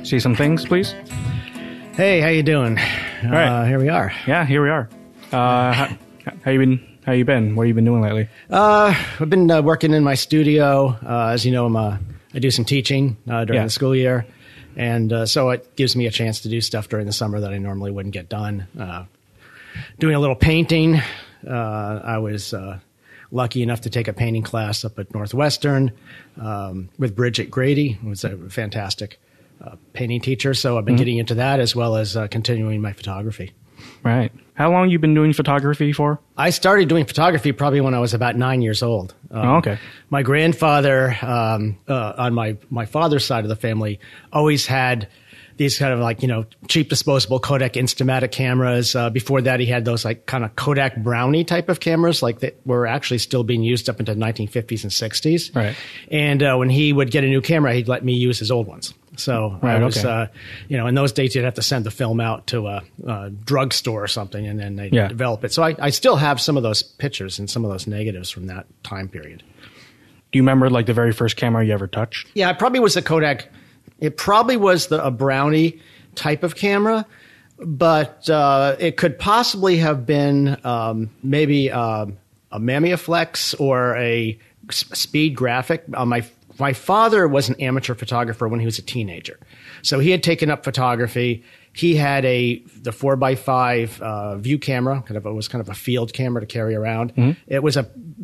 see some things, please? Hey, how you doing? All right. Here we are. Yeah, here we are. How you been? How you been? What have you been doing lately? I've been working in my studio. As you know, I do some teaching during the school year. And so it gives me a chance to do stuff during the summer that I normally wouldn't get done. Doing a little painting. I was lucky enough to take a painting class up at Northwestern with Bridget Grady, who was a fantastic painting teacher. So I've been getting into that as well as continuing my photography. Right. How long you been doing photography for? I started doing photography probably when I was about 9 years old. Okay. My grandfather, on my father's side of the family, always had these kind of like, cheap disposable Kodak Instamatic cameras. Before that, he had those like kind of Kodak Brownie type of cameras, like that were actually still being used up into the 1950s and 60s. Right. And when he would get a new camera, he'd let me use his old ones. So I was, in those days, you'd have to send the film out to a drugstore or something, and then they'd develop it. So I still have some of those pictures and some of those negatives from that time period. Do you remember like the very first camera you ever touched? Yeah, it probably was a Kodak. It probably was a Brownie type of camera, but it could possibly have been maybe a Mamiaflex or a Speed Graphic. My father was an amateur photographer when he was a teenager. So he had taken up photography. He had the 4x5 view camera. It was kind of a field camera to carry around. Mm-hmm. It was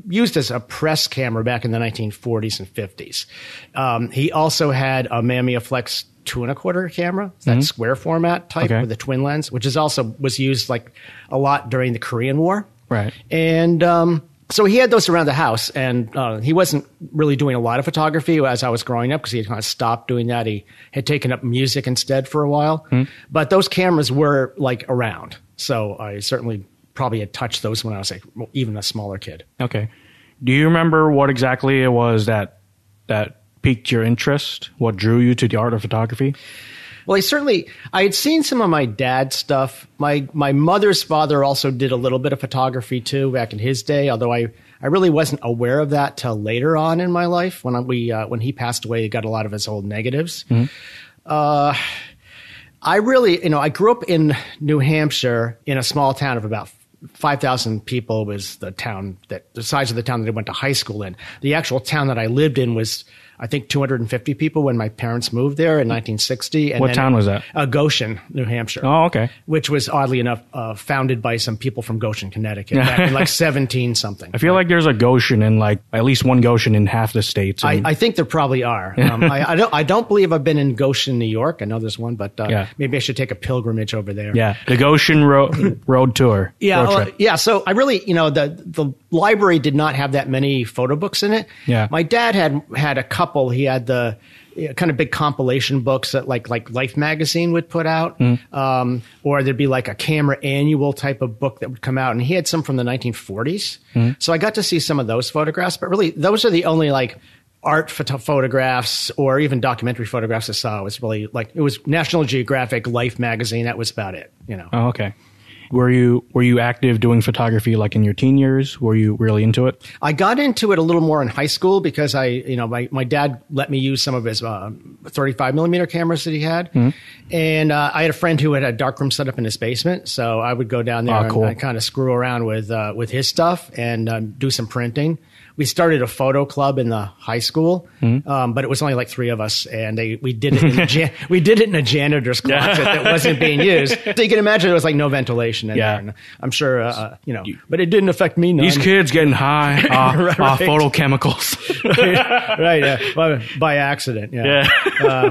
used as a press camera back in the 1940s and 50s. He also had a Mamiaflex 2.25 camera, that square format type with a twin lens, which was used like a lot during the Korean War. Right. And so he had those around the house, and he wasn't really doing a lot of photography as I was growing up because he had kind of stopped doing that. He had taken up music instead for a while. But those cameras were like around. So I certainly probably had touched those when I was like even a smaller kid. Okay. Do you remember what exactly it was that piqued your interest? What drew you to the art of photography? Well, I had seen some of my dad's stuff. My mother's father also did a little bit of photography too back in his day, although I really wasn't aware of that till later on in my life when he passed away. He got a lot of his old negatives. I I grew up in New Hampshire in a small town of about 5,000 people was the size of the town that I went to high school in. The actual town that I lived in was, I think, 250 people when my parents moved there in 1960. And what town was that? Goshen, New Hampshire. Oh, okay. Which was, oddly enough, founded by some people from Goshen, Connecticut, back in like 17-something. I feel like there's a Goshen in at least one Goshen in half the states. I think there probably are. I don't believe I've been in Goshen, New York. I know there's one, but maybe I should take a pilgrimage over there. Yeah, the Goshen road tour. Yeah. So I really, the library did not have that many photo books in it. Yeah. My dad had a couple. He had the kind of big compilation books that like Life magazine would put out, or there'd be like a camera annual type of book that would come out, and he had some from the 1940s. So I got to see some of those photographs, but really those are the only like art photographs or even documentary photographs I saw. It was really it was National Geographic, Life magazine. That was about it. Oh, okay. Were you active doing photography like in your teen years? Were you really into it? I got into it a little more in high school because my dad let me use some of his 35 millimeter cameras that he had. And I had a friend who had a darkroom set up in his basement. So I would go down there and kind of screw around with his stuff and do some printing. We started a photo club in the high school, but it was only like 3 of us, and we did it in a janitor's closet that wasn't being used. So you can imagine there was like no ventilation in there. And I'm sure, but it didn't affect me none. These kids getting high off photochemicals, right? By accident,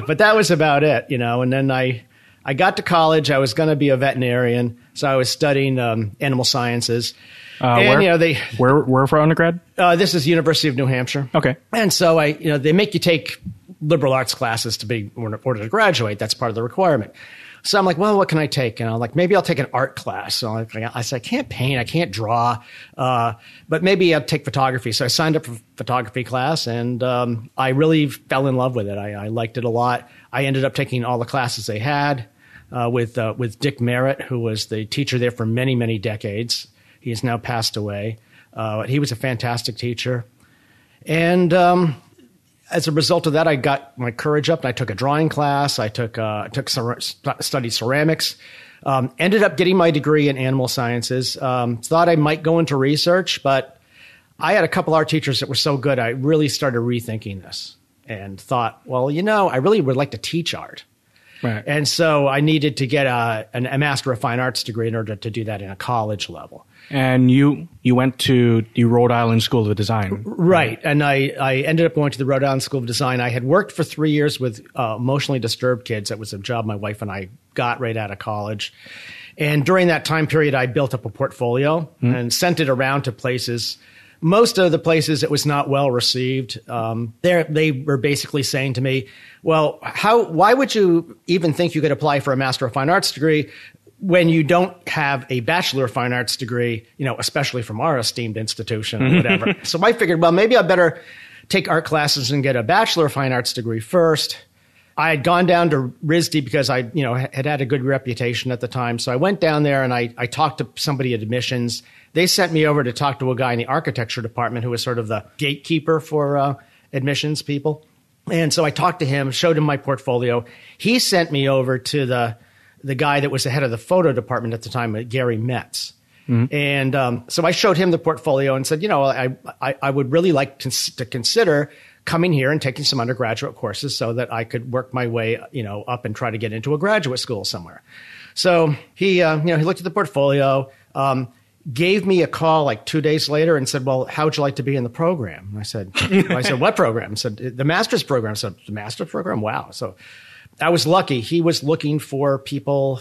but that was about it, And then I got to college. I was going to be a veterinarian, so I was studying animal sciences. Where for undergrad? This is University of New Hampshire. Okay. And so they make you take liberal arts classes in order to graduate. That's part of the requirement. So I'm like, well, what can I take? And I'm like, maybe I'll take an art class. So I said, I can't paint, I can't draw, but maybe I'll take photography. So I signed up for photography class, and I really fell in love with it. I liked it a lot. I ended up taking all the classes they had with Dick Merritt, who was the teacher there for many, many decades. He has now passed away. He was a fantastic teacher. And as a result of that, I got my courage up and I took a drawing class. I studied ceramics. Ended up getting my degree in animal sciences. Thought I might go into research, but I had a couple art teachers that were so good, I really started rethinking this and thought, well, I really would like to teach art. Right. And so I needed to get a Master of Fine Arts degree in order to do that in a college level. And you went to the Rhode Island School of Design. Right. And I ended up going to the Rhode Island School of Design. I had worked for 3 years with emotionally disturbed kids. That was a job my wife and I got right out of college. And during that time period, I built up a portfolio and sent it around to places. Most of the places it was not well received. They were basically saying to me, well, why would you even think you could apply for a Master of Fine Arts degree when you don't have a Bachelor of Fine Arts degree, especially from our esteemed institution or whatever. So I figured, well, maybe I better take art classes and get a Bachelor of Fine Arts degree first. I had gone down to RISD because I, had a good reputation at the time. So I went down there and I talked to somebody at admissions. They sent me over to talk to a guy in the architecture department who was sort of the gatekeeper for admissions people. And so I talked to him, showed him my portfolio. He sent me over to the guy that was the head of the photo department at the time, Gary Metz. Mm-hmm. And so I showed him the portfolio and said, I would really like to consider coming here and taking some undergraduate courses so that I could work my way, up and try to get into a graduate school somewhere. So he looked at the portfolio, gave me a call like 2 days later and said, well, how would you like to be in the program? And I said, what program? I said, the master's program. I said, the master's program? Wow. So I was lucky. He was looking for people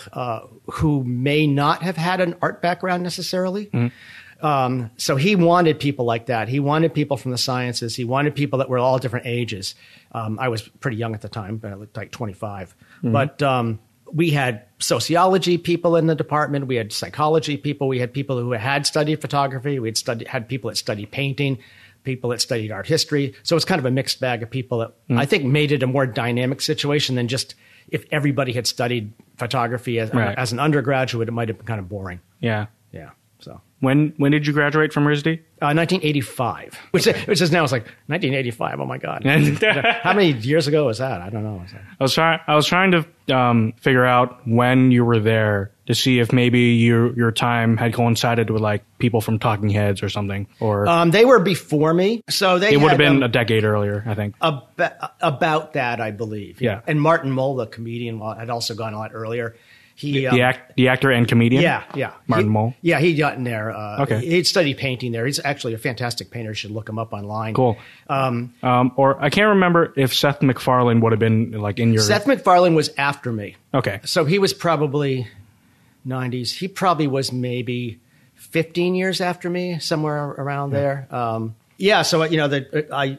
who may not have had an art background necessarily. Mm-hmm. So he wanted people like that. He wanted people from the sciences. He wanted people that were all different ages. I was pretty young at the time, but I looked like 25. Mm-hmm. But we had sociology people in the department. We had psychology people. We had people who had studied photography. We had people that studied painting, people that studied art history. So it's kind of a mixed bag of people that I think made it a more dynamic situation than just if everybody had studied photography as an undergraduate, it might have been kind of boring. Yeah. Yeah. So when did you graduate from RISD? 1985, which is now it's like 1985. Oh my God! How many years ago was that? I don't know. I was trying to figure out when you were there to see if maybe your time had coincided with like people from Talking Heads or something. Or they were before me, so it would have been a decade earlier, I think. About that, I believe. Yeah. And Martin Mull, the comedian, had also gone a lot earlier. He, the actor and comedian? Yeah. Martin Mull? Yeah, he got in there. Okay. He'd studied painting there. He's actually a fantastic painter. You should look him up online. Cool. Or I can't remember if Seth MacFarlane would have been like in your... Seth MacFarlane was after me. Okay. So he was probably 90s. He probably was maybe 15 years after me, somewhere around there. So, I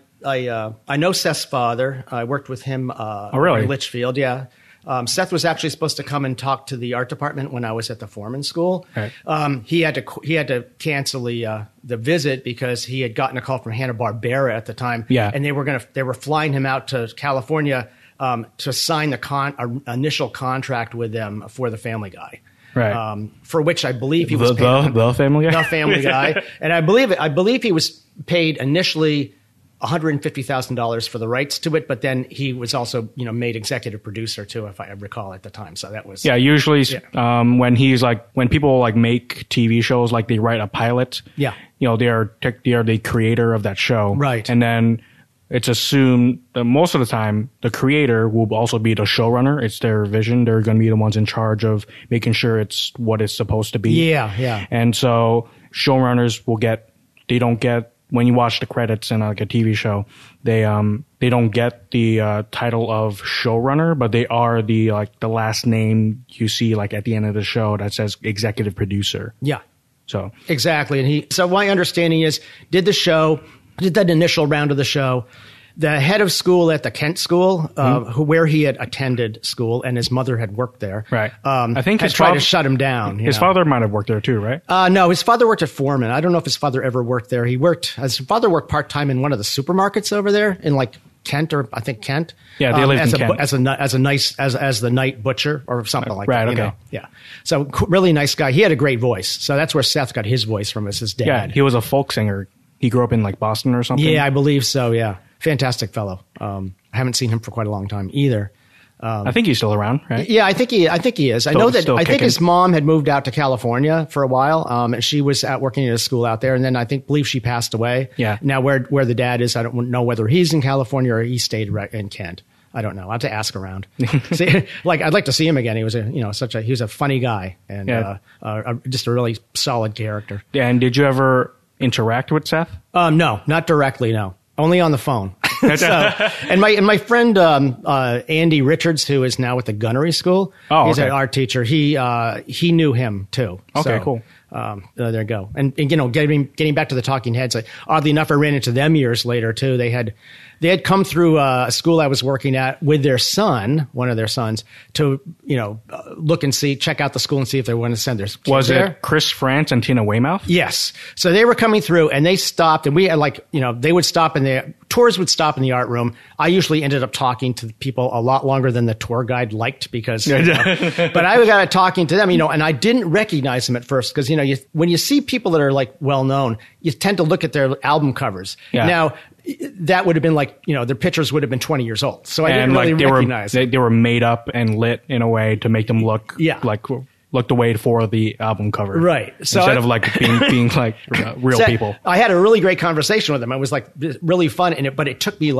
know Seth's father. I worked with him really? in Litchfield, yeah. Seth was actually supposed to come and talk to the art department when I was at the Foreman School. Right. He had to cancel the visit because he had gotten a call from Hanna-Barbera at the time. Yeah. And they were flying him out to California to sign the initial contract with them for the Family Guy. Right. For which I believe he was paid the Family Guy. The Family Guy, and I believe he was paid initially $150,000 for the rights to it, but then he was also, made executive producer too, if I recall at the time. So that was usually when people make TV shows, like they write a pilot. Yeah, they are the creator of that show, right? And then it's assumed that most of the time the creator will also be the showrunner. It's their vision. They're going to be the ones in charge of making sure it's what it's supposed to be. Yeah. And so showrunners they don't get. When you watch the credits in like a TV show, they don't get the title of showrunner, but they are the last name you see like at the end of the show that says executive producer. Yeah. So exactly. So my understanding is did that initial round of the show. The head of school at the Kent School, where he had attended school, and his mother had worked there. Right. I think had tried to shut him down. His father might have worked there too, right? No, his father worked at Foreman. I don't know if his father ever worked there. His father worked part-time in one of the supermarkets over there in like Kent, or I think Kent. Yeah, they lived in Kent. As the night butcher or something like that. Right. Okay. Yeah. So really nice guy. He had a great voice. So that's where Seth got his voice from, as his dad. Yeah, he was a folk singer. He grew up in like Boston or something. Yeah, I believe so. Yeah. fantastic fellow. I haven't seen him for quite a long time either. I think he's still around, right? Yeah, I think he is. I know that. I think his mom had moved out to California for a while, and she was working at a school out there, and then believe she passed away. Yeah. Now where the dad is, I don't know whether he's in California or he stayed in Kent. I don't know. I have to ask around. See, I'd like to see him again. He was he was a funny guy and just a really solid character. Yeah. And did you ever interact with Seth? No, not directly. No, only on the phone. And my friend Andy Richards, who is now with the gunnery school, he's an art teacher. He knew him too. Okay, cool. There you go. And getting back to the Talking Heads, oddly enough, I ran into them years later too. They had come through a school I was working at with their son, one of their sons, to look and check out the school and see if they want to send their kids Was there. it Chris France and Tina Weymouth? Yes. So they were coming through and they stopped, and we had they would stop in the tours would stop in the art room. I usually ended up talking to people a lot longer than the tour guide liked because, but I got talking to them, and I didn't recognize them at first because, when you see people that are well known, you tend to look at their album covers. Yeah. Now, that would have been their pictures would have been 20 years old. So I didn't really recognize them. They were made up and lit in a way to make them look look the way for the album cover. Right. So instead of being real people. I had a really great conversation with them. It was really fun but it took me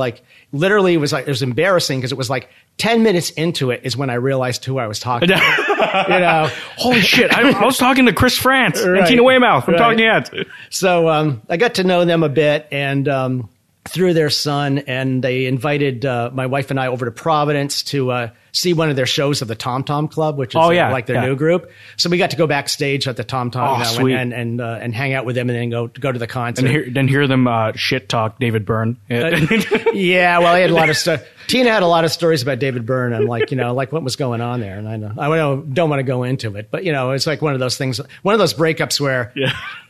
literally it was embarrassing because it was 10 minutes into it is when I realized who I was talking to. Holy shit. I was talking to Chris France and Tina Weymouth from Talking Heads. So I got to know them a bit and through their son, and they invited my wife and I over to Providence to see one of their shows of the Tom Tom Club, which is their new group. So we got to go backstage at the Tom Tom and hang out with them, and then go to the concert. And hear them shit talk David Byrne. Yeah, well, he had a lot of stuff. Tina had a lot of stories about David Byrne and what was going on there. And I don't want to go into it, but it's one of those things, one of those breakups where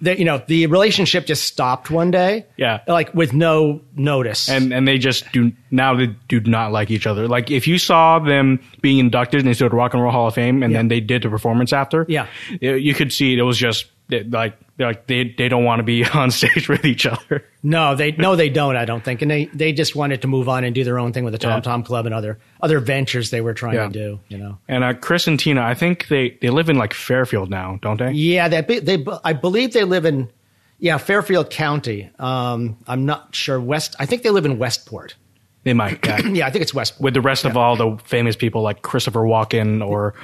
the relationship just stopped one day. Yeah. With no notice. And they just do not like each other. If you saw them being inducted into the Rock and Roll Hall of Fame and then they did the performance after, you could see it was just they don't want to be on stage with each other. No, they don't, I don't think. And they just wanted to move on and do their own thing with the Tom Tom Club and other ventures they were trying to do, And Chris and Tina, I think they live in Fairfield now, don't they? Yeah, I believe they live in Fairfield County. I'm not sure I think they live in Westport. They might, yeah, I think it's Westport. With the rest of all the famous people like Christopher Walken or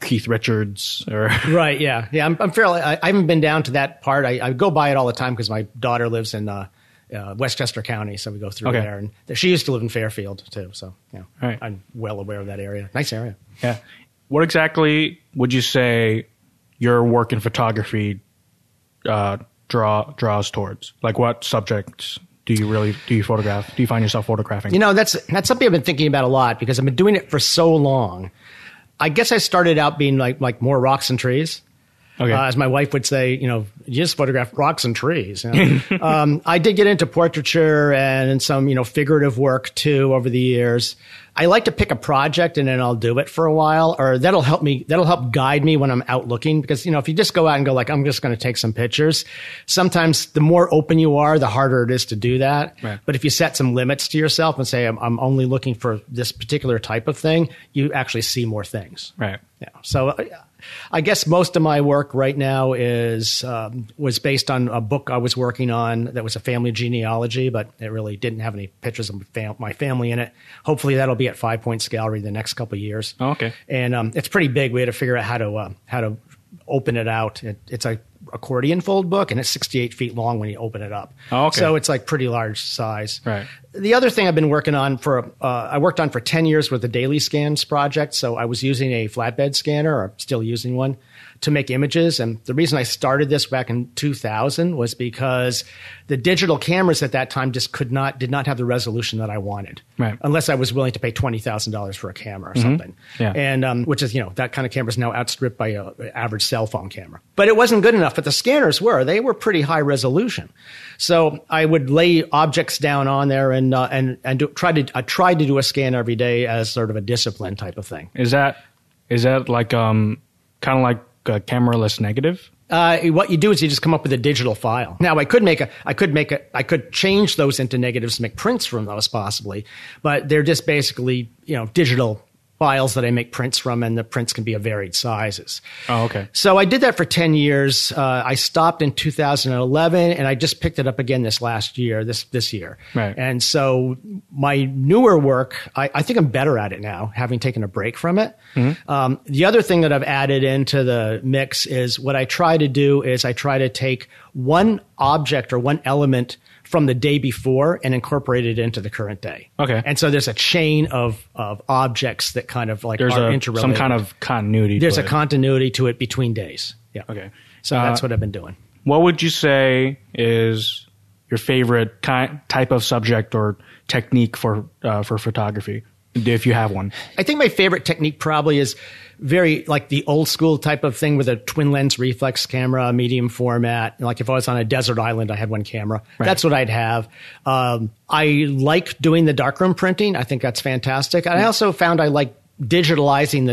Keith Richards. Right, yeah. I'm fairly. I haven't been down to that part. I go by it all the time because my daughter lives in Westchester County, so we go through there. And she used to live in Fairfield too, so right. I'm well aware of that area. Nice area. Yeah. What exactly would you say your work in photography draws towards? What subjects do you photograph? Do you find yourself photographing? That's something I've been thinking about a lot because I've been doing it for so long. I guess I started out being like more rocks and trees. Okay. As my wife would say, you just photograph rocks and trees. I did get into portraiture and some, figurative work too over the years. I like to pick a project and then I'll do it for a while, or that'll help guide me when I'm out looking. Because, if you just go out and go I'm just going to take some pictures, sometimes the more open you are, the harder it is to do that. Right. But if you set some limits to yourself and say, I'm only looking for this particular type of thing, you actually see more things. Right. Yeah. So I guess most of my work right now was based on a book I was working on that was a family genealogy, but it really didn't have any pictures of my family in it. Hopefully that'll be at 5 Points Gallery the next couple of years. Oh, okay. And it's pretty big. We had to figure out how to open it out. It's a accordion fold book, and it's 68 feet long when you open it up. Oh, okay. So it's pretty large size. Right. The other thing I've been working on I worked on for 10 years with the Daily Scans project. So I was using a flatbed scanner, or still using one, to make images. And the reason I started this back in 2000 was because the digital cameras at that time just did not have the resolution that I wanted. Right. Unless I was willing to pay $20,000 for a camera or something. Yeah. And, which is, that kind of camera is now outstripped by an average cell phone camera. But it wasn't good enough, but the scanners they were pretty high resolution. So I would lay objects down on there and try to do a scan every day as sort of a discipline type of thing. Is that kind of like a cameraless negative? What you do is you just come up with a digital file. Now I could change those into negatives to make prints from those possibly, but they're just basically, digital files that I make prints from, and the prints can be of varied sizes. Oh, okay. So I did that for 10 years. I stopped in 2011, and I just picked it up again this year. Right. And so my newer work, I think I'm better at it now, having taken a break from it. Mm-hmm. The other thing that I've added into the mix is what I try to do is I try to take one object or one element from the day before and incorporate it into the current day. Okay. And so there's a chain of objects that kind of like are interrelated. Some kind of continuity. There's a continuity to it between days. Yeah. Okay. So that's what I've been doing. What would you say is your favorite type of subject or technique for photography, if you have one? I think my favorite technique probably is very like the old school type of thing with a twin lens reflex camera, medium format. Like if I was on a desert island, I had one camera. Right. That's what I'd have. I like doing the darkroom printing. I think that's fantastic. I also found I like digitalizing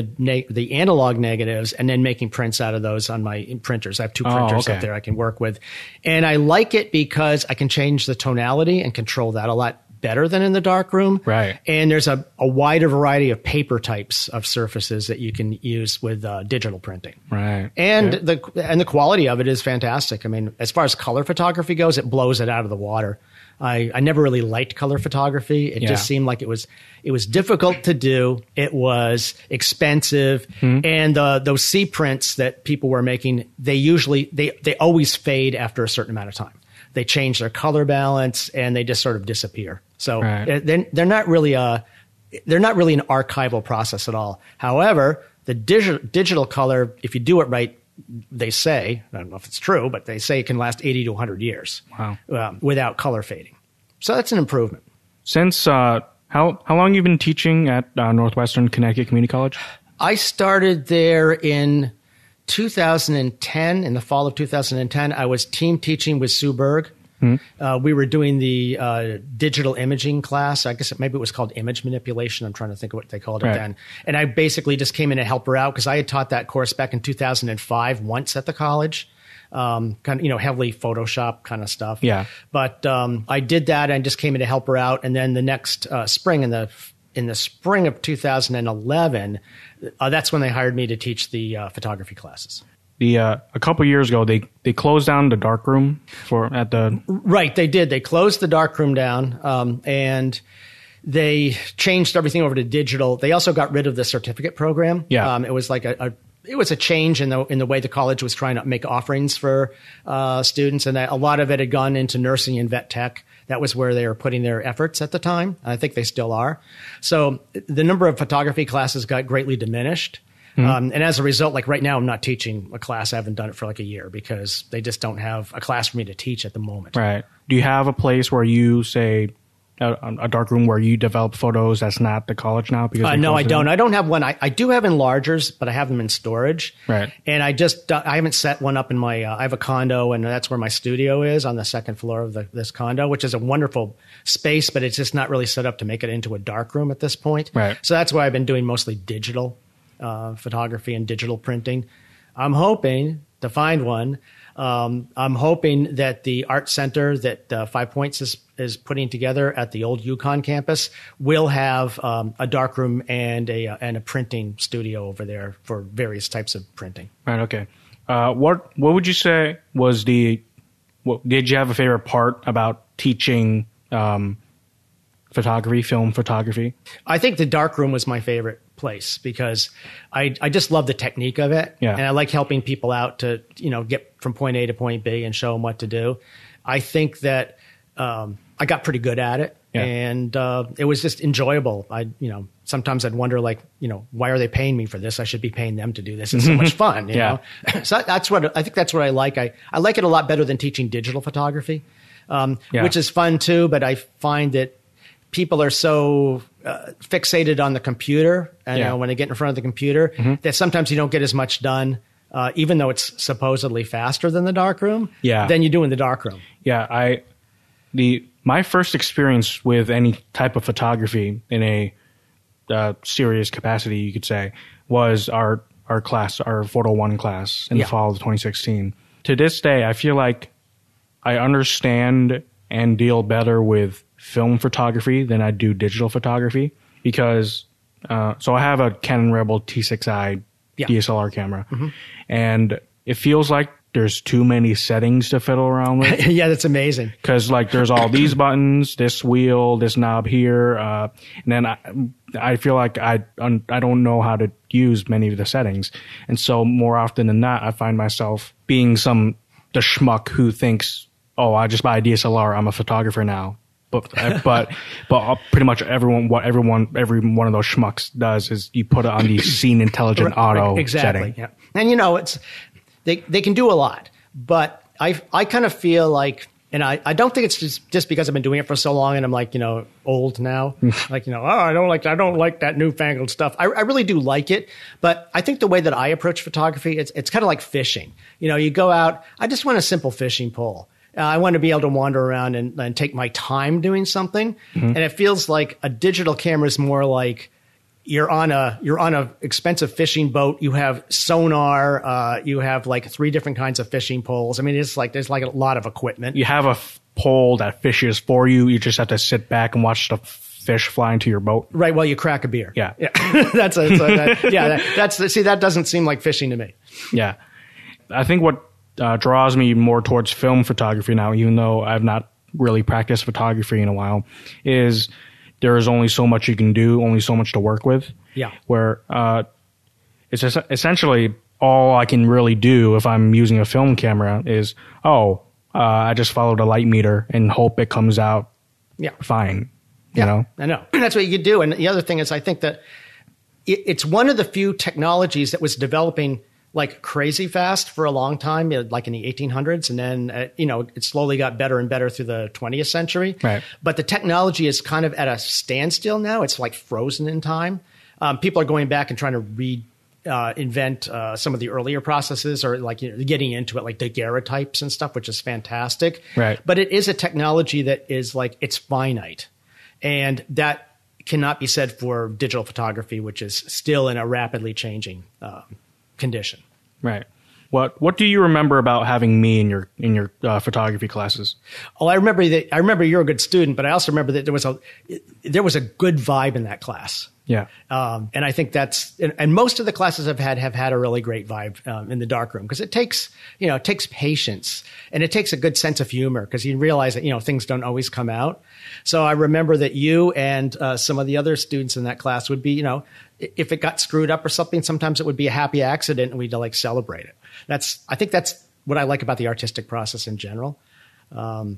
the analog negatives and then making prints out of those on my printers. I have two printers up there I can work with. And I like it because I can change the tonality and control that a lot better than in the darkroom. Right. And there's a wider variety of paper types of surfaces that you can use with digital printing. Right. And the quality of it is fantastic. I mean, as far as color photography goes, it blows it out of the water. I never really liked color photography. It just seemed like it was difficult to do. It was expensive. Mm-hmm. And those C prints that people were making, they always fade after a certain amount of time. They change their color balance and they just sort of disappear. So they're not really an archival process at all. However, the digital color, if you do it right, they say, I don't know if it's true, but they say it can last 80 to 100 years. Wow. Without color fading. So that's an improvement. Since how long have you been teaching at Northwestern Connecticut Community College? I started there in 2010, in the fall of 2010. I was team teaching with Sue Berg. Mm-hmm. We were doing the digital imaging class. I guess maybe it was called image manipulation. I'm trying to think of what they called it then. And I basically just came in to help her out because I had taught that course back in 2005 once at the college. Kind of, heavily Photoshop kind of stuff. Yeah. But I did that and just came in to help her out. And then the next spring, in the spring of 2011, that's when they hired me to teach the photography classes. A couple years ago, they closed down the darkroom Right, they did. They closed the darkroom down, and they changed everything over to digital. They also got rid of the certificate program. Yeah. It was like it was a change in the way the college was trying to make offerings for students, and a lot of it had gone into nursing and vet tech. That was where they were putting their efforts at the time. I think they still are. So the number of photography classes got greatly diminished. Mm-hmm. And as a result, like right now, I'm not teaching a class. I haven't done it for like a year because they just don't have a class for me to teach at the moment. Right. Do you have a place where you say a darkroom where you develop photos that's not the college now? Because no, I don't. I don't have one. I do have enlargers, but I have them in storage. Right. And I haven't set one up in my, I have a condo and that's where my studio is on the second floor of this condo, which is a wonderful space, but it's just not really set up to make it into a darkroom at this point. Right. So that's why I've been doing mostly digital photography and digital printing. I'm hoping to find one. I'm hoping that the art center that 5 Points is putting together at the old UConn campus will have a darkroom and a printing studio over there for various types of printing. Right. Okay. What would you say was did you have a favorite part about teaching photography, film photography? I think the darkroom was my favorite place because I just love the technique of it. Yeah. And I like helping people out to, get from point A to point B and show them what to do. I think that I got pretty good at it. Yeah. And it was just enjoyable. Sometimes I'd wonder why are they paying me for this? I should be paying them to do this. It's so much fun, you know? So I think that's what I like. I like it a lot better than teaching digital photography, which is fun too, but I find that people are so fixated on the computer, and when they get in front of the computer, that sometimes you don't get as much done, even though it's supposedly faster than the darkroom. Than you do in the darkroom. Yeah, my first experience with any type of photography in a serious capacity, you could say, was our class, our Photo 1 class in the fall of 2016. to this day, I feel like I understand and deal better with film photography than I do digital photography because, so I have a Canon Rebel T6i DSLR camera, and it feels like there's too many settings to fiddle around with. Yeah, that's amazing. Because like there's all these buttons, this wheel, this knob here, and then I feel like I don't know how to use many of the settings, and so more often than not, I find myself being the schmuck who thinks, oh, I just buy a DSLR, I'm a photographer now. But pretty much every one of those schmucks does is you put it on the scene intelligent auto setting. Yeah, and you know they can do a lot, but I kind of feel like, and I don't think it's just because I've been doing it for so long and I'm like, you know, old now, like, you know, oh, I don't like that newfangled stuff. I really do like it, but I think the way that I approach photography, it's kind of like fishing. You know, you go out, I just want a simple fishing pole. I want to be able to wander around and take my time doing something. And it feels like a digital camera is more like you're on a expensive fishing boat. You have sonar. You have like 3 different kinds of fishing poles. I mean, it's like there's like a lot of equipment. You have a pole that fishes for you. You just have to sit back and watch the fish fly into your boat. Right. While you crack a beer. Yeah. That doesn't seem like fishing to me. Yeah. I think what draws me more towards film photography now, even though I've not really practiced photography in a while, is there is only so much you can do, only so much to work with. Yeah. Where it's essentially all I can really do if I'm using a film camera is, I just follow the light meter and hope it comes out fine. You know? I know. That's what you do. And the other thing is, I think that it's one of the few technologies that was developing like crazy fast for a long time, like in the 1800s. And then, it slowly got better and better through the 20th century. Right. But the technology is kind of at a standstill now. It's like frozen in time. People are going back and trying to invent some of the earlier processes, or like getting into it, like daguerreotypes and stuff, which is fantastic. Right. But it is a technology that is like, it's finite. And that cannot be said for digital photography, which is still in a rapidly changing condition. Right. What do you remember about having me in your photography classes? Oh, I remember you're a good student, but I also remember that there was a good vibe in that class. Yeah. And I think and most of the classes I've have had a really great vibe in the darkroom, because it takes patience, and it takes a good sense of humor, because you realize that, things don't always come out. So I remember that you and some of the other students in that class would be, if it got screwed up or something, sometimes it would be a happy accident and we'd like celebrate it. I think that's what I like about the artistic process in general. I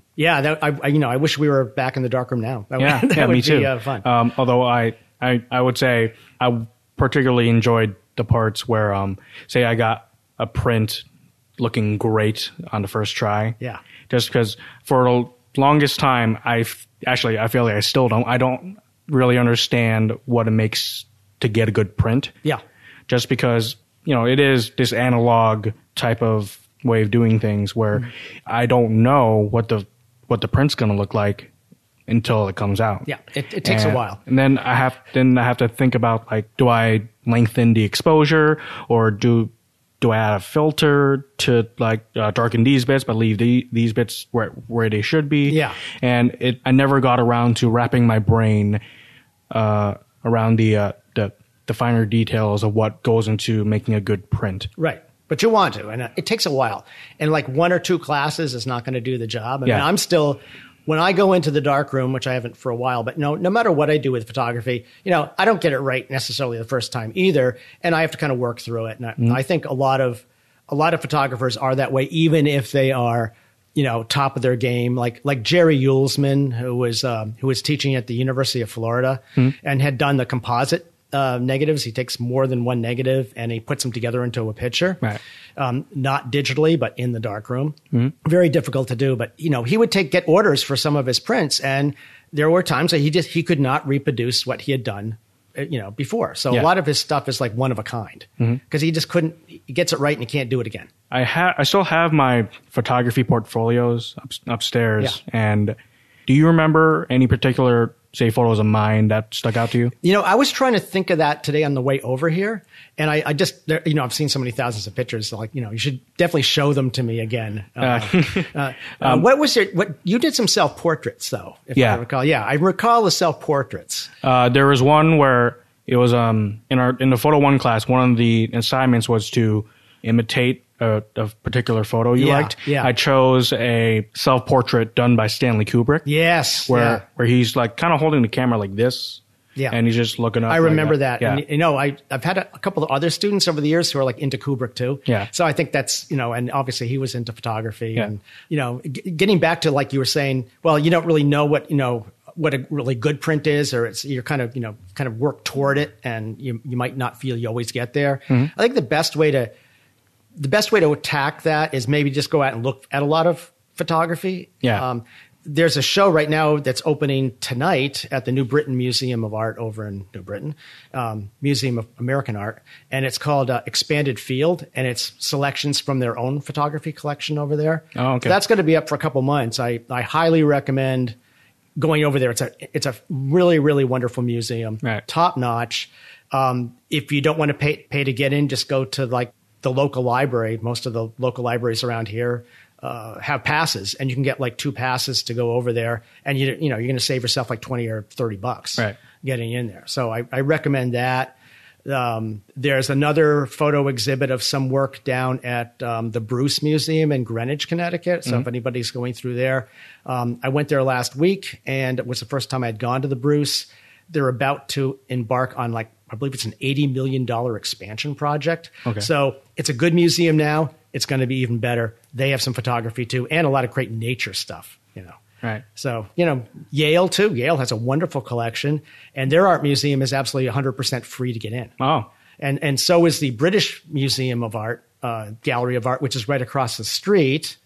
wish we were back in the darkroom now. That would me too. Be fun. Although I would say I particularly enjoyed the parts where, say I got a print looking great on the first try. Yeah. Just because for the longest time, I feel like I still don't. I don't really understand what it makes to get a good print. Yeah. Just because, it is this analog type of way of doing things where I don't know what the print's going to look like until it comes out. Yeah. It takes a while. And then I have to think about, like, do I lengthen the exposure, or do I add a filter to darken these bits but leave these bits where they should be? Yeah. And I never got around to wrapping my brain around the finer details of what goes into making a good print. Right. But you want to, and it takes a while. And like 1 or 2 classes is not going to do the job. I mean, I'm still, when I go into the darkroom, which I haven't for a while, but no matter what I do with photography, I don't get it right necessarily the first time either. And I have to kind of work through it. And I think a lot of photographers are that way, even if they are, top of their game, like Jerry Yulesman, who was teaching at the University of Florida and had done the composite negatives. He takes more than one negative and he puts them together into a picture, right. Not digitally, but in the darkroom. Very difficult to do, but he would get orders for some of his prints, and there were times that he could not reproduce what he had done, before. So a lot of his stuff is like one of a kind, because he just couldn't. He gets it right and he can't do it again. I still have my photography portfolios upstairs, and do you remember any particular say, photos of mine that stuck out to you? You know, I was trying to think of that today on the way over here. And I just, you know, I've seen so many thousands of pictures. So like, you know, you should definitely show them to me again. What was it? You did some self-portraits though, if I recall. Yeah, I recall the self-portraits. There was one where it was in the photo one class, one of the assignments was to imitate a particular photo you liked. Yeah. I chose a self-portrait done by Stanley Kubrick. Yes. Where he's like kind of holding the camera like this. Yeah. And he's just looking up. I remember that. Yeah. And, you know, I've had a couple of other students over the years who are like into Kubrick too. Yeah. So I think that's, you know, and obviously he was into photography. Yeah. And, you know, getting back to like you were saying, well, you don't really know what, you know, what a really good print is, or you're kind of, you know, kind of work toward it, and you might not feel you always get there. Mm-hmm. I think the best way to attack that is maybe just go out and look at a lot of photography. Yeah. There's a show right now that's opening tonight at the New Britain Museum of Art over in New Britain, Museum of American Art, and it's called Expanded Field, and it's selections from their own photography collection over there. Oh, okay. So that's going to be up for a couple months. I highly recommend going over there. It's a really, really wonderful museum, right. Top notch. If you don't want to pay to get in, just go to like the local library. Most of the local libraries around here have passes, and you can get like 2 passes to go over there, and you know you're going to save yourself like $20 or $30 right. getting in there. So I recommend that. There's another photo exhibit of some work down at the Bruce Museum in Greenwich, Connecticut. So if anybody's going through there, I went there last week, and it was the first time I'd gone to the Bruce. They're about to embark on I believe it's an $80 million expansion project. Okay. So it's a good museum now. It's going to be even better. They have some photography too, and a lot of great nature stuff, you know. Right. So, you know, Yale too. Yale has a wonderful collection, and their art museum is absolutely 100% free to get in. Oh. And so is the British Museum of Art, Gallery of Art, which is right across the street.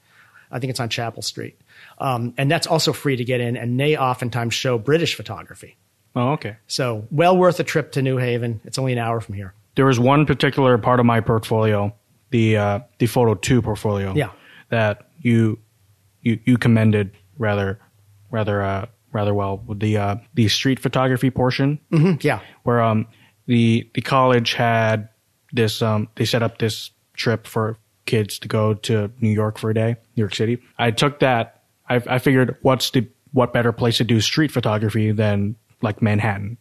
I think it's on Chapel Street. And that's also free to get in, and they oftentimes show British photography. Oh, okay. So well worth a trip to New Haven. It's only an hour from here. There was one particular part of my portfolio, the photo 2 portfolio, that you commended rather well with the street photography portion. Mm-hmm, yeah. Where the college had this they set up this trip for kids to go to New York for a day, New York City. I took that. I figured what better place to do street photography than like Manhattan.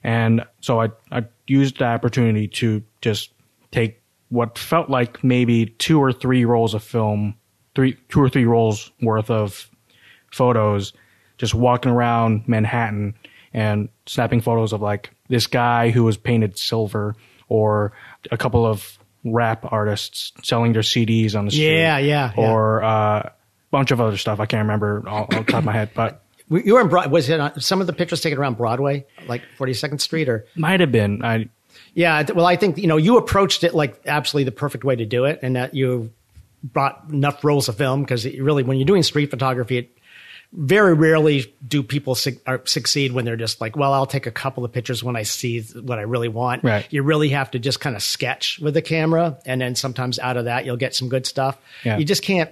And so I used the opportunity to just take what felt like maybe 2 or 3 rolls of film, 2 or 3 rolls worth of photos, just walking around Manhattan and snapping photos of like this guy who was painted silver, or a couple of rap artists selling their CDs on the street. Yeah. Or a bunch of other stuff. I can't remember off the top of my head, but you were in was it some of the pictures taken around Broadway, like 42nd Street, or might have been. Yeah, well, I think, you know, you approached it like absolutely the perfect way to do it, and that you brought enough rolls of film, because really, when you're doing street photography, very rarely do people succeed when they're just like, well, I'll take a couple of pictures when I see what I really want. Right. You really have to just kind of sketch with the camera, and then sometimes out of that you'll get some good stuff. Yeah. You just can't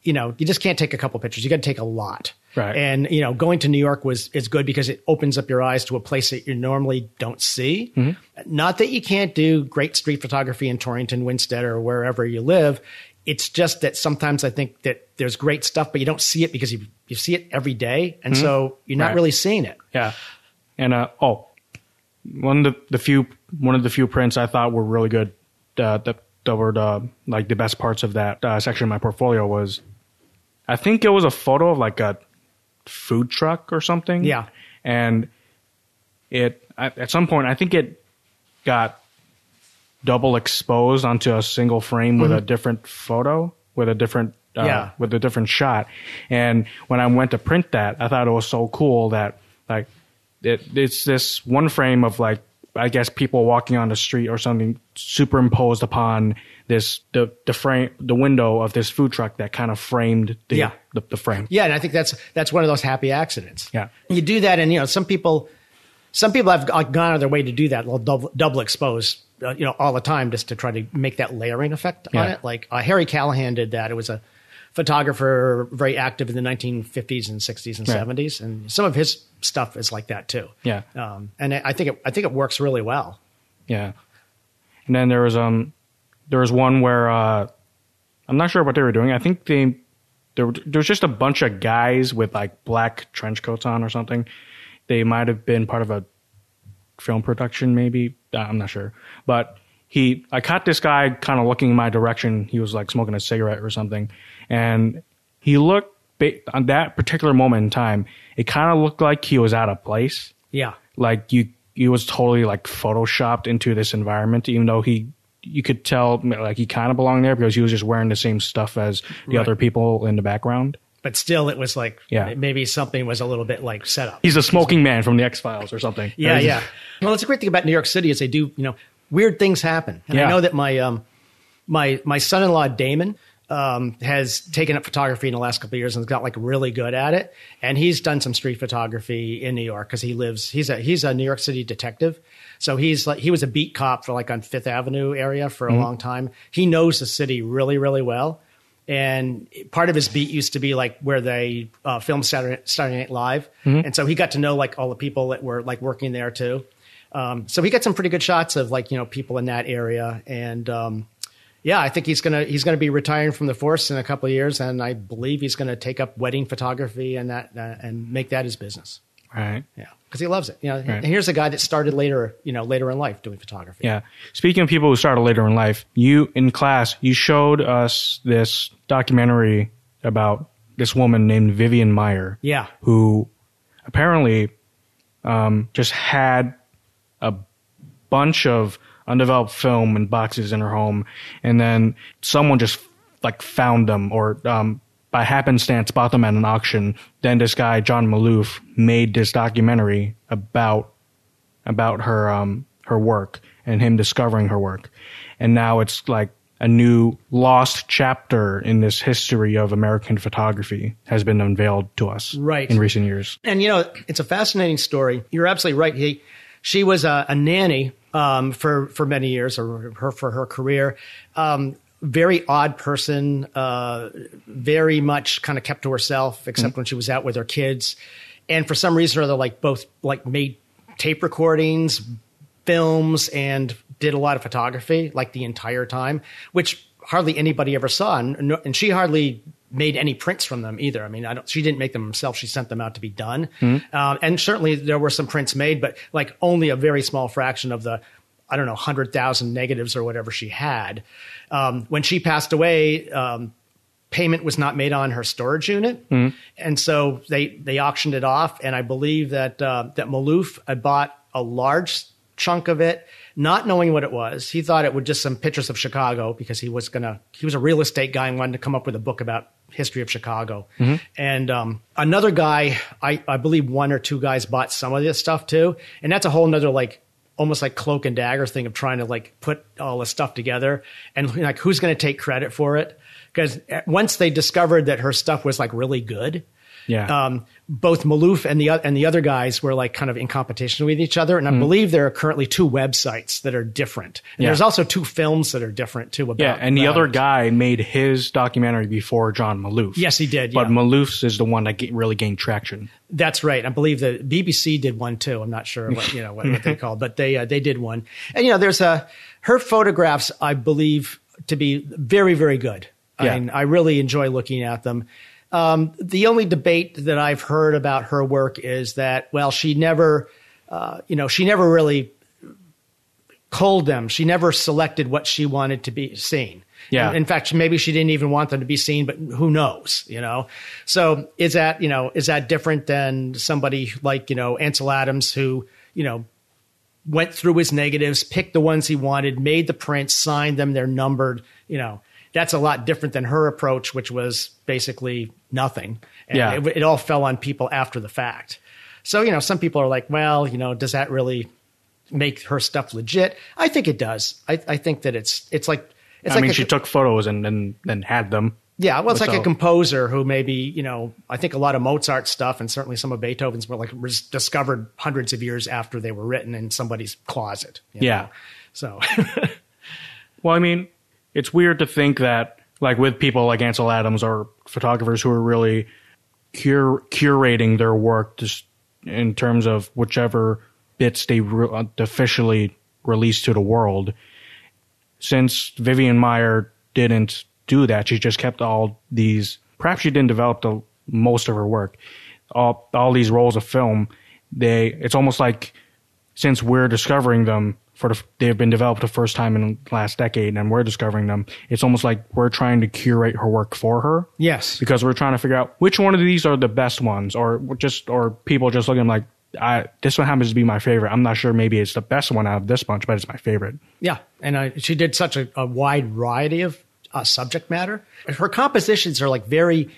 take a couple pictures. You got to take a lot. Right. And, you know, going to New York is good because it opens up your eyes to a place that you normally don't see. Mm-hmm. Not that you can't do great street photography in Torrington, Winstead, or wherever you live. It's just that sometimes I think that there's great stuff, but you don't see it because you see it every day. And so you're not really seeing it. Yeah. And, one of the few prints I thought were really good, that were like the best parts of that section of my portfolio was, I think it was a photo of like a food truck or something. Yeah. And at some point, I think it got double exposed onto a single frame with a different photo, with a different shot. And when I went to print that, I thought it was so cool that like it's this one frame of like, I guess people walking on the street or something superimposed upon the window of this food truck that kind of framed the frame. Yeah, and I think that's one of those happy accidents. Yeah, you do that, and you know some people have gone out of their way to do that. They'll double expose, all the time just to try to make that layering effect on it. Like Harry Callahan did that. It was a photographer, very active in the 1950s and 60s and 70s, and some of his stuff is like that too. Yeah. And I think it works really well. Yeah. And then there was one where I'm not sure what they were doing. I think there was just a bunch of guys with like black trench coats on or something. They might have been part of a film production, maybe. I'm not sure. But I caught this guy kind of looking in my direction. He was like smoking a cigarette or something. And he looked, on that particular moment in time, it kind of looked like he was out of place. Yeah. Like he was totally like photoshopped into this environment, even though you could tell like he kind of belonged there because he was just wearing the same stuff as the other people in the background. But still, it was like maybe something was a little bit like set up. He's a smoking man from the X-Files or something. Yeah, yeah. Well, it's a great thing about New York City is they do, weird things happen. And I know that my son-in-law Damon has taken up photography in the last couple of years and has got like really good at it. And he's done some street photography in New York because he's a New York City detective. So he was a beat cop for like on Fifth Avenue area for a long time. He knows the city really, really well. And part of his beat used to be like where they filmed Saturday Night Live. And so he got to know like all the people that were like working there too. So he got some pretty good shots of like, people in that area. And I think he's gonna be retiring from the force in a couple of years. And I believe he's going to take up wedding photography and and make that his business. Right. Yeah. Because he loves it. Right. And here's a guy that started later in life doing photography. Yeah. Speaking of people who started later in life, you in class, you showed us this documentary about this woman named Vivian Maier. Yeah. Who apparently just had a bunch of undeveloped film in boxes in her home, and then someone just like found them or by happenstance bought them at an auction. Then this guy, John Maloof, made this documentary about her work and him discovering her work. And now it's like a new lost chapter in this history of American photography has been unveiled to us in recent years. And, it's a fascinating story. You're absolutely right. She was a nanny for many years, or for her career. Very odd person, very much kind of kept to herself, except when she was out with her kids. And for some reason or other, like both like made tape recordings, films, and did a lot of photography like the entire time, which hardly anybody ever saw. And she hardly made any prints from them either. I mean, she didn't make them herself. She sent them out to be done. And certainly there were some prints made, but like only a very small fraction of the, 100,000 negatives or whatever she had. When she passed away, payment was not made on her storage unit. And so they auctioned it off. And I believe that Maloof had bought a large chunk of it, not knowing what it was. He thought it was just some pictures of Chicago because he was a real estate guy and wanted to come up with a book about history of Chicago. And another guy, I believe one or two guys bought some of this stuff too. And that's a whole nother like almost like cloak and dagger thing of trying to like put all this stuff together and like who's going to take credit for it. Because once they discovered that her stuff was like really good, both Maloof and the other guys were like kind of in competition with each other. And I believe there are currently two websites that are different. And there's also two films that are different too. And the other guy made his documentary before John Maloof. Yes, he did. But Maloof's is the one that really gained traction. That's right. I believe the BBC did one too. I'm not sure what they called, but they did one. And there's her photographs, I believe, to be very, very good. Yeah. I mean, I really enjoy looking at them. The only debate that I've heard about her work is that, well, she never really culled them. She never selected what she wanted to be seen. Yeah. In fact, maybe she didn't even want them to be seen, but who knows, So is that different than somebody like, Ansel Adams who, went through his negatives, picked the ones he wanted, made the prints, signed them, they're numbered, That's a lot different than her approach, which was basically nothing. And it all fell on people after the fact. So, some people are like, well, does that really make her stuff legit? I think it does. I think that it's like, she took photos and then had them. Yeah. Well, it's like a composer who maybe, I think a lot of Mozart stuff and certainly some of Beethoven's were like discovered hundreds of years after they were written in somebody's closet. Yeah. So. Well, I mean, it's weird to think that like with people like Ansel Adams or photographers who are really curating their work just in terms of whichever bits they officially release to the world. Since Vivian Maier didn't do that, she just kept all these. Perhaps she didn't develop most of her work. All these rolls of film. It's almost like since we're discovering them they've been developed the first time in the last decade, and we're discovering them. It's almost like we're trying to curate her work for her. Yes, because we're trying to figure out which one of these are the best ones, or people just looking like this one happens to be my favorite. I'm not sure. Maybe it's the best one out of this bunch, but it's my favorite. Yeah, and she did such a wide variety of subject matter. Her compositions are like very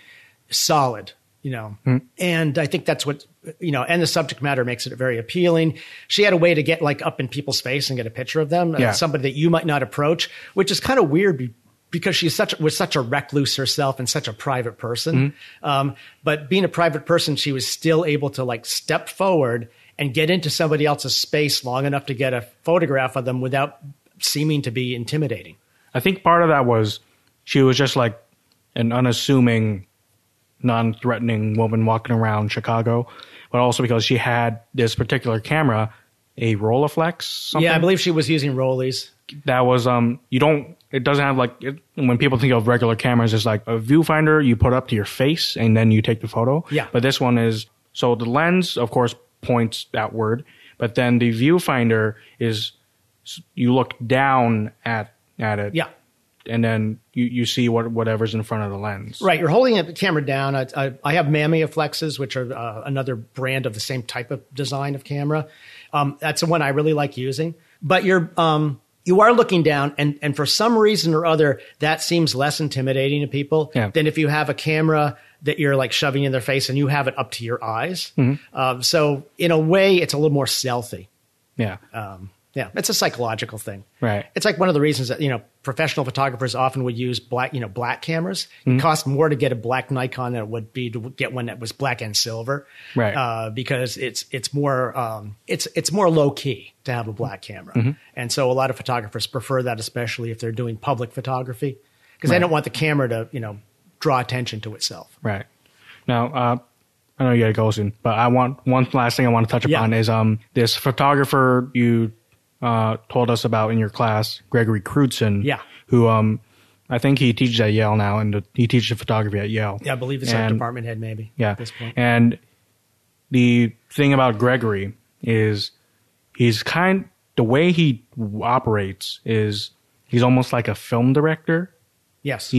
solid. And I think that's what, and the subject matter makes it very appealing. She had a way to get like up in people's face and get a picture of them, somebody that you might not approach, which is kind of weird because she was such a recluse herself and such a private person. But being a private person, she was still able to like step forward and get into somebody else's space long enough to get a photograph of them without seeming to be intimidating. I think part of that was she was just like an unassuming, non-threatening woman walking around Chicago, but also because she had this particular camera, a Rolleiflex. Something. Yeah, I believe she was using Rollies. That was it doesn't have like when people think of regular cameras, it's like a viewfinder you put up to your face and then you take the photo. Yeah, but this one is so the lens, of course, points outward, but then the viewfinder is you look down at it. Yeah. And then you see whatever's in front of the lens. Right. You're holding the camera down. I have Mamiaflexes, which are another brand of the same type of design of camera. That's the one I really like using. But you are looking down, and for some reason or other, that seems less intimidating to people than if you have a camera that you're like shoving in their face and you have it up to your eyes. Mm-hmm. So in a way, it's a little more stealthy. Yeah. Yeah, it's a psychological thing. Right. It's like one of the reasons that, professional photographers often would use black cameras. It costs more to get a black Nikon than it would be to get one that was black and silver. Right. Because it's more low key to have a black camera. Mm-hmm. And so a lot of photographers prefer that, especially if they're doing public photography, because they don't want the camera to, draw attention to itself. Right. Now, I know you got to go soon, but one last thing I want to touch upon is this photographer you told us about in your class, Gregory Crewdson, who I think he teaches at Yale now, and he teaches photography at Yale. Yeah, I believe it's our department head maybe at this point. And the thing about Gregory is the way he operates is he's almost like a film director. Yes.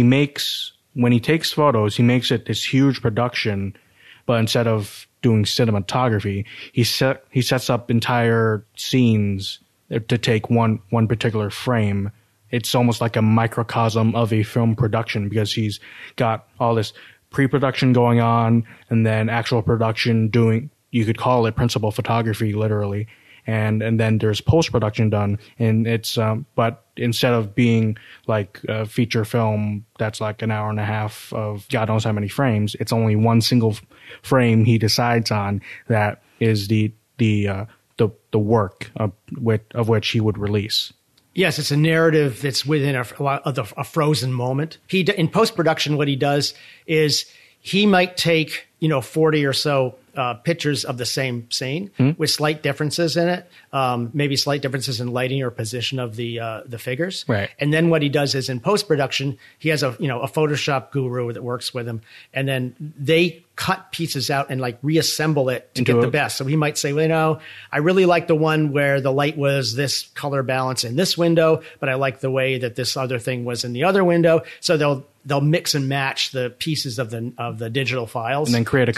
When he takes photos, he makes it this huge production, but instead of doing cinematography, he sets up entire scenes to take one particular frame. It's almost like a microcosm of a film production because he's got all this pre-production going on and then actual production doing, you could call it principal photography literally. And then there's post-production done, and it's but instead of being like a feature film that's like an hour and a half of God knows how many frames, it's only one single frame he decides on that is the work of which he would release. Yes, it's a narrative that's within a frozen moment. In post-production, what he does is he might take 40 or so pictures of the same scene with slight differences in it, maybe slight differences in lighting or position of the figures. Right. And then what he does is in post-production, he has a Photoshop guru that works with him, and then they cut pieces out and like reassemble it to get the best. So he might say, I really like the one where the light was this color balance in this window, but I like the way that this other thing was in the other window. So they'll mix and match the pieces of the digital files and then create a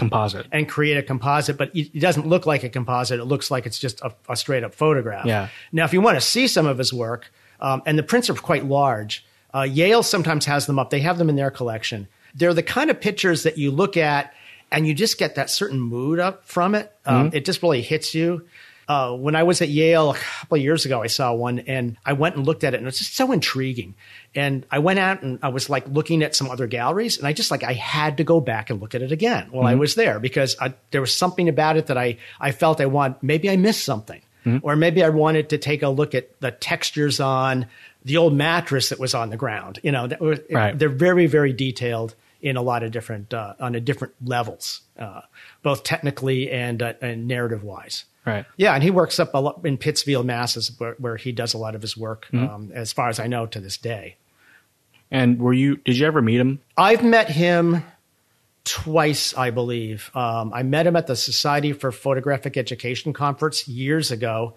composite. But it doesn't look like a composite. It looks like it's just a straight up photograph. Yeah. Now, if you want to see some of his work, and the prints are quite large, Yale sometimes has them up. They have them in their collection. They're the kind of pictures that you look at and you just get that certain mood up from it. It just really hits you. When I was at Yale a couple of years ago, I saw one and I went and looked at it and it was just so intriguing. And I went out and I was like looking at some other galleries and I had to go back and look at it again while I was there because there was something about it that I felt maybe I missed something. or maybe I wanted to take a look at the textures on the old mattress that was on the ground. They're very, very detailed in a lot of different different levels, both technically and narrative wise. Right. Yeah, and he works up a lot in Pittsfield, Mass, where he does a lot of his work, as far as I know, to this day. And did you ever meet him? I've met him twice, I believe. I met him at the Society for Photographic Education conference years ago,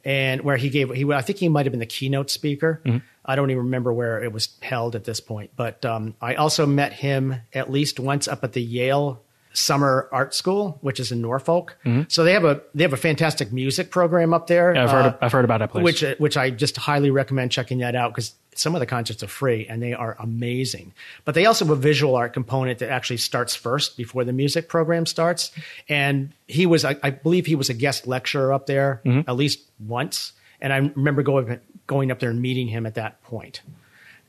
and where I think he might have been the keynote speaker. I don't even remember where it was held at this point. But I also met him at least once up at the Yale Summer Art School, which is in Norfolk. So they have a fantastic music program up there. Yeah, I've heard about that place. Which I just highly recommend checking that out, because some of the concerts are free and they are amazing. But they also have a visual art component that actually starts first before the music program starts. And I believe he was a guest lecturer up there at least once. And I remember going up there and meeting him at that point.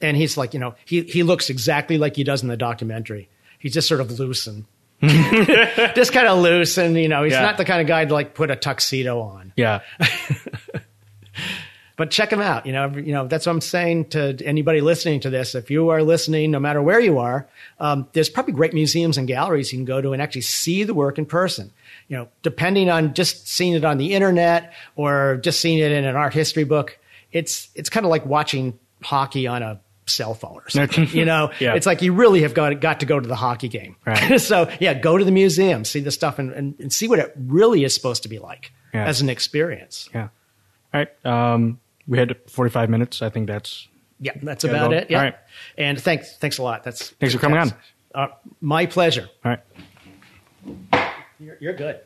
And he's like, he looks exactly like he does in the documentary. He's just sort of loose and just kind of loose, and he's not the kind of guy to like put a tuxedo on. Yeah. But check him out. That's what I'm saying to anybody listening to this. If you are listening, no matter where you are, there's probably great museums and galleries you can go to and actually see the work in person. Depending on just seeing it on the internet or just seeing it in an art history book, it's kind of like watching hockey on a cell phone or something. Yeah. It's like you really have got to go to the hockey game. Right. So yeah, go to the museum, see the stuff, and see what it really is supposed to be like as an experience. Yeah. All right. We had 45 minutes. I think that's about it. Yeah. All right. And thanks a lot. Thanks for coming on. My pleasure. All right. You're good.